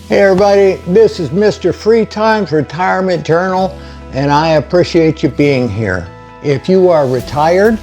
Hey everybody, this is Mr. Free Times Retirement Journal, and I appreciate you being here. If you are retired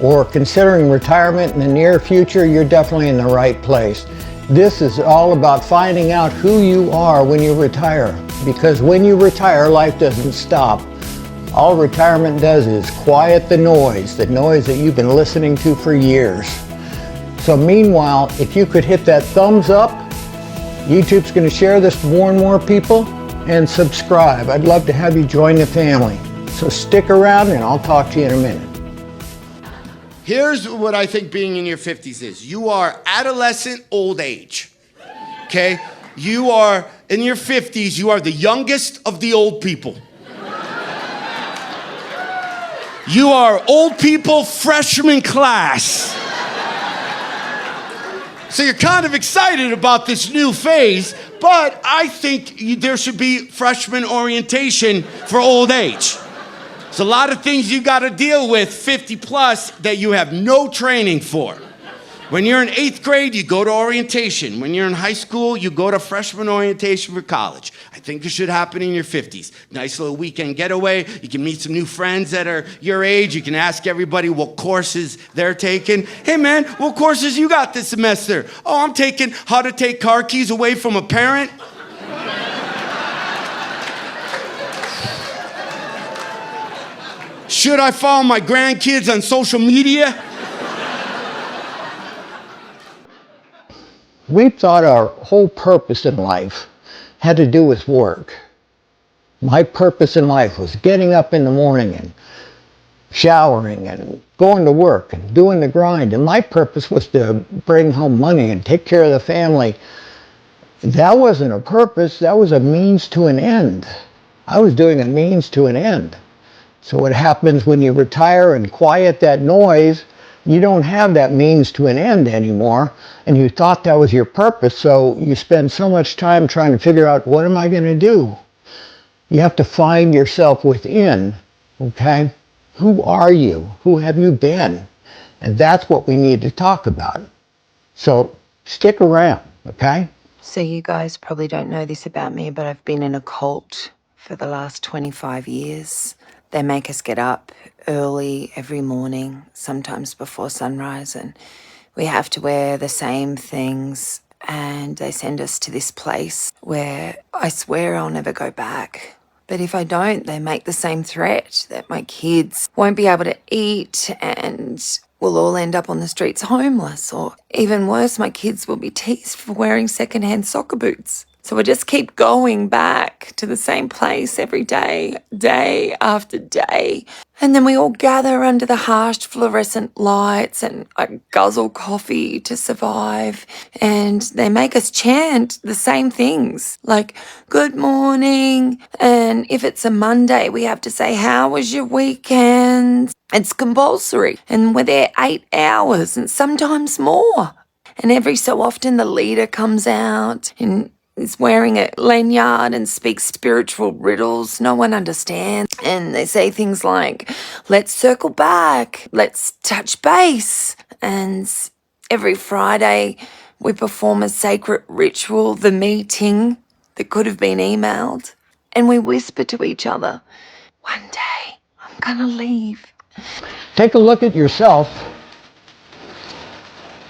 or considering retirement in the near future, you're definitely in the right place. This is all about finding out who you are when you retire, because when you retire, life doesn't stop. All retirement does is quiet the noise that you've been listening to for years. So meanwhile, if you could hit that thumbs up, YouTube's going to share this to more and more people, and subscribe. I'd love to have you join the family. So stick around and I'll talk to you in a minute. Here's what I think being in your 50s is. You are adolescent old age, okay? You are, in your 50s, you are the youngest of the old people. You are old people freshman class. So you're kind of excited about this new phase, but I think there should be freshman orientation for old age. There's a lot of things you got to deal with 50 plus that you have no training for. When you're in 8th grade, you go to orientation. When you're in high school, you go to freshman orientation for college. I think it should happen in your 50s. Nice little weekend getaway. You can meet some new friends that are your age. You can ask everybody what courses they're taking. Hey man, what courses you got this semester? Oh, I'm taking how to take car keys away from a parent. Should I follow my grandkids on social media? We thought our whole purpose in life had to do with work. My purpose in life was getting up in the morning and showering and going to work and doing the grind. And my purpose was to bring home money and take care of the family. That wasn't a purpose, that was a means to an end. I was doing a means to an end. So what happens when you retire and quiet that noise, you don't have that means to an end anymore, and you thought that was your purpose, so you spend so much time trying to figure out, what am I going to do? You have to find yourself within, okay? Who are you? Who have you been? And that's what we need to talk about. So stick around, okay? So you guys probably don't know this about me, but I've been in a cult for the last 25 years. They make us get up early every morning, sometimes before sunrise, and we have to wear the same things, and they send us to this place where I swear I'll never go back. But if I don't, they make the same threat that my kids won't be able to eat and we'll all end up on the streets homeless, or even worse, my kids will be teased for wearing secondhand soccer boots. So I just keep going back to the same place every day, day after day. And then we all gather under the harsh fluorescent lights and I guzzle coffee to survive. And they make us chant the same things, like, good morning. And if it's a Monday, we have to say, how was your weekend? It's compulsory. And we're there 8 hours and sometimes more. And every so often the leader comes out and is wearing a lanyard and speaks spiritual riddles no one understands. And they say things like, let's circle back, let's touch base. And every Friday we perform a sacred ritual, the meeting that could have been emailed. And we whisper to each other, one day I'm gonna leave. Take a look at yourself,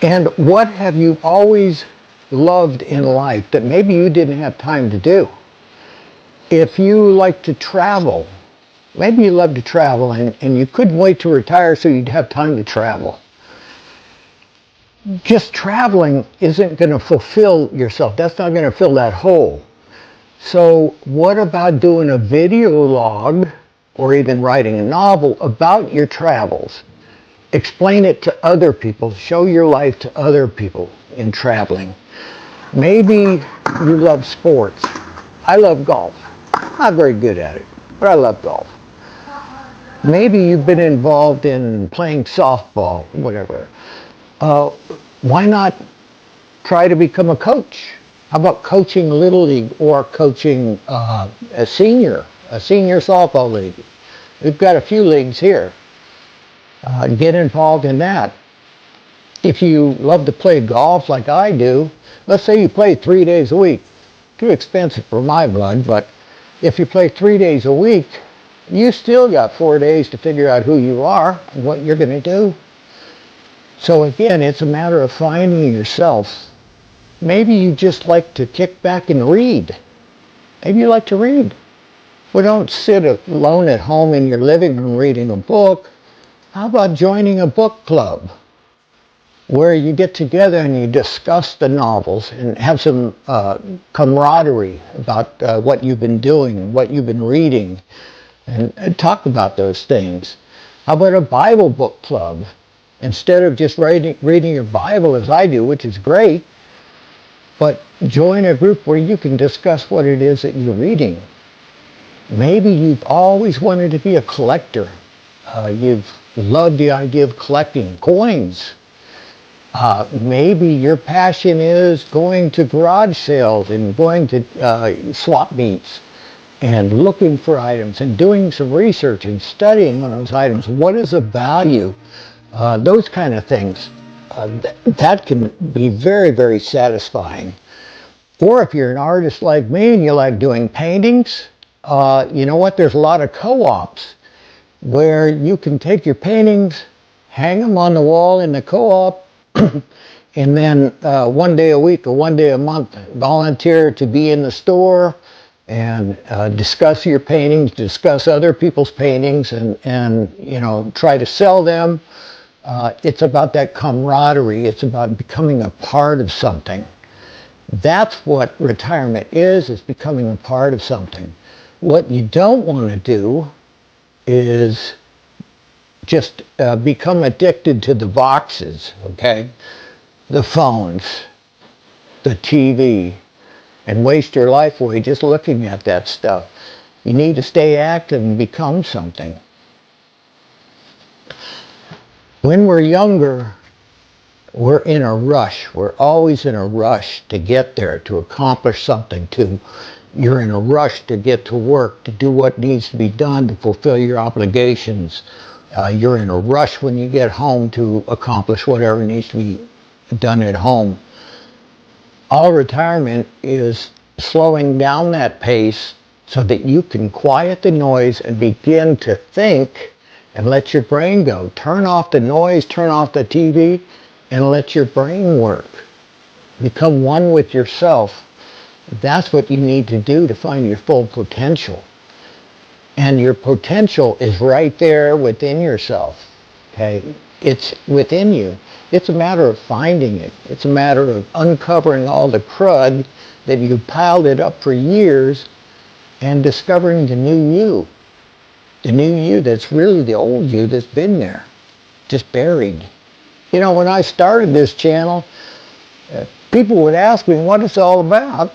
and what have you always loved in life that maybe you didn't have time to do? If you like to travel, maybe you love to travel and you couldn't wait to retire so you'd have time to travel. Just traveling isn't going to fulfill yourself. That's not going to fill that hole. So what about doing a video log or even writing a novel about your travels? Explain it to other people. Show your life to other people in traveling. Maybe you love sports. I love golf. I'm not very good at it, but I love golf. Maybe you've been involved in playing softball, whatever. Why not try to become a coach? How about coaching Little League or coaching a senior softball league? We've got a few leagues here. Get involved in that. If you love to play golf like I do, let's say you play 3 days a week. too expensive for my blood, but if you play 3 days a week, you still got 4 days to figure out who you are and what you're going to do. So again, it's a matter of finding yourself. Maybe you just like to kick back and read. Maybe you like to read. Well, don't sit alone at home in your living room reading a book. How about joining a book club where you get together and you discuss the novels and have some camaraderie about what you've been doing, what you've been reading, and talk about those things. How about a Bible book club? Instead of just reading your Bible as I do, which is great, but join a group where you can discuss what it is that you're reading. Maybe you've always wanted to be a collector. You've loved the idea of collecting coins. Maybe your passion is going to garage sales and going to swap meets and looking for items and doing some research and studying on those items. What is the value? Those kind of things. That can be very, very satisfying. Or if you're an artist like me and you like doing paintings, you know what? There's a lot of co-ops where you can take your paintings, hang them on the wall in the co-op, and then 1 day a week or 1 day a month volunteer to be in the store and discuss your paintings, discuss other people's paintings, and you know, try to sell them. It's about that camaraderie. It's about becoming a part of something. That's what retirement is becoming a part of something. What you don't want to do is just become addicted to the boxes, okay? The phones, the TV, and waste your life away just looking at that stuff. You need to stay active and become something. When we're younger, we're in a rush. We're always in a rush to get there, to accomplish something, you're in a rush to get to work, to do what needs to be done to fulfill your obligations. You're in a rush when you get home to accomplish whatever needs to be done at home. All retirement is slowing down that pace so that you can quiet the noise and begin to think and let your brain go. Turn off the noise, turn off the TV, and let your brain work. Become one with yourself. That's what you need to do to find your full potential. And your potential is right there within yourself. Okay? It's within you. It's a matter of finding it. It's a matter of uncovering all the crud that you piled it up for years and discovering the new you. The new you that's really the old you that's been there, just buried. You know, when I started this channel, people would ask me what it's all about,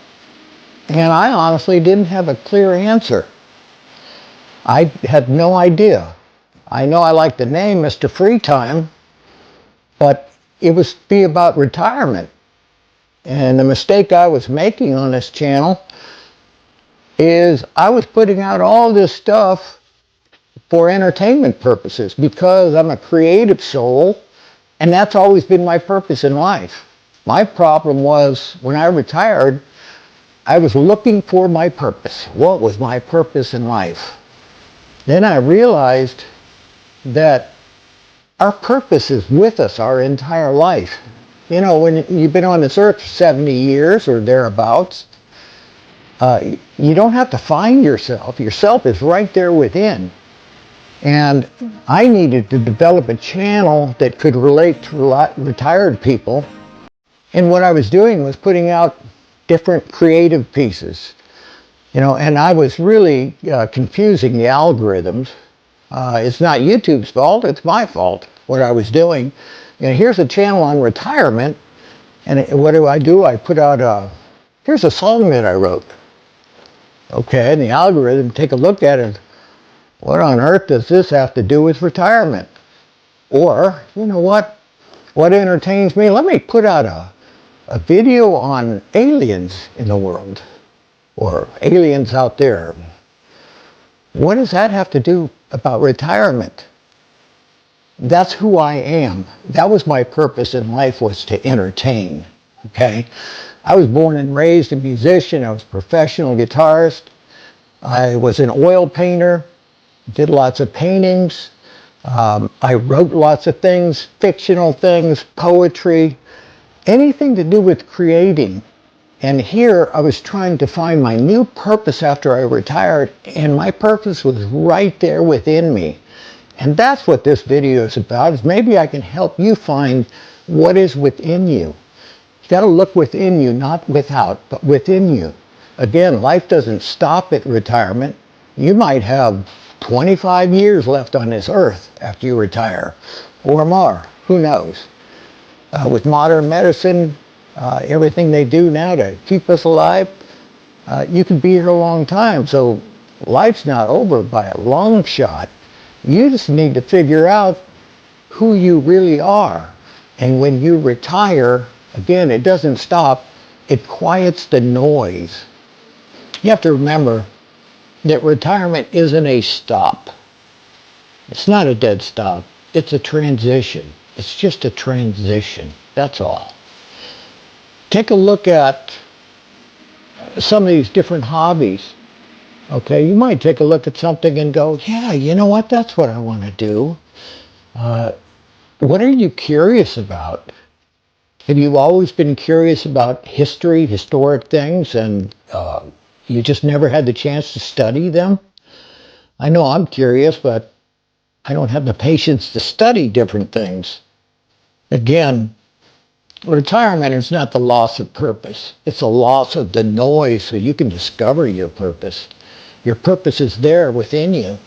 and I honestly didn't have a clear answer. I had no idea. I know I like the name Mr. Free Time, but it was be about retirement. And the mistake I was making on this channel is I was putting out all this stuff for entertainment purposes because I'm a creative soul, and that's always been my purpose in life. My problem was when I retired, I was looking for my purpose. What was my purpose in life? Then I realized that our purpose is with us our entire life. You know, when you've been on this earth for 70 years or thereabouts, you don't have to find yourself. Yourself is right there within. And I needed to develop a channel that could relate to retired people. And what I was doing was putting out different creative pieces. You know, and I was really confusing the algorithms. It's not YouTube's fault, it's my fault, what I was doing. You know, here's a channel on retirement, and what do? I put out here's a song that I wrote. Okay, and the algorithm, take a look at it. What on earth does this have to do with retirement? Or, you know what entertains me? Let me put out a video on aliens in the world, or aliens out there. What does that have to do about retirement? That's who I am. That was my purpose in life, was to entertain. Okay? I was born and raised a musician. I was a professional guitarist. I was an oil painter, did lots of paintings. I wrote lots of things, fictional things, poetry, anything to do with creating. And here I was trying to find my new purpose after I retired, and my purpose was right there within me. And that's what this video is about, is maybe I can help you find what is within you. You got to look within you, not without, but within you. Again, life doesn't stop at retirement. You might have 25 years left on this earth after you retire, or more, who knows. With modern medicine, everything they do now to keep us alive, you can be here a long time. So life's not over by a long shot. You just need to figure out who you really are. And when you retire, again, it doesn't stop. It quiets the noise. You have to remember that retirement isn't a stop. It's not a dead stop. It's a transition. It's just a transition. That's all. Take a look at some of these different hobbies. Okay, you might take a look at something and go, yeah, you know what? That's what I want to do. What are you curious about? Have you always been curious about history, historic things, and you just never had the chance to study them? I know I'm curious, but I don't have the patience to study different things. Again, retirement is not the loss of purpose. It's a loss of the noise so you can discover your purpose. Your purpose is there within you.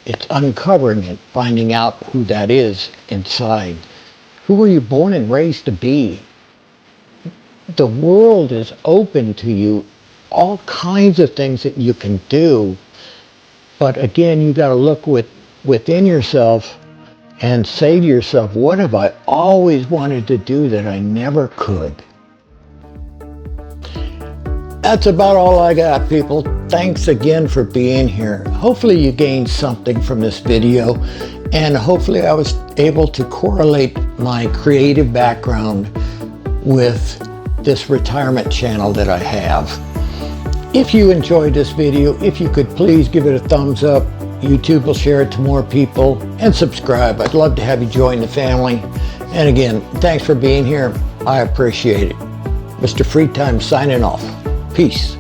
It's uncovering it, finding out who that is inside. Who were you born and raised to be? The world is open to you. All kinds of things that you can do. But again, you got to look within yourself and say to yourself, what have I always wanted to do that I never could? That's about all I got, people. Thanks again for being here. Hopefully you gained something from this video, and hopefully I was able to correlate my creative background with this retirement channel that I have. If you enjoyed this video, if you could please give it a thumbs up. YouTube will share it to more people, and subscribe. I'd love to have you join the family. And again, thanks for being here. I appreciate it. Mr. Freetime signing off. Peace.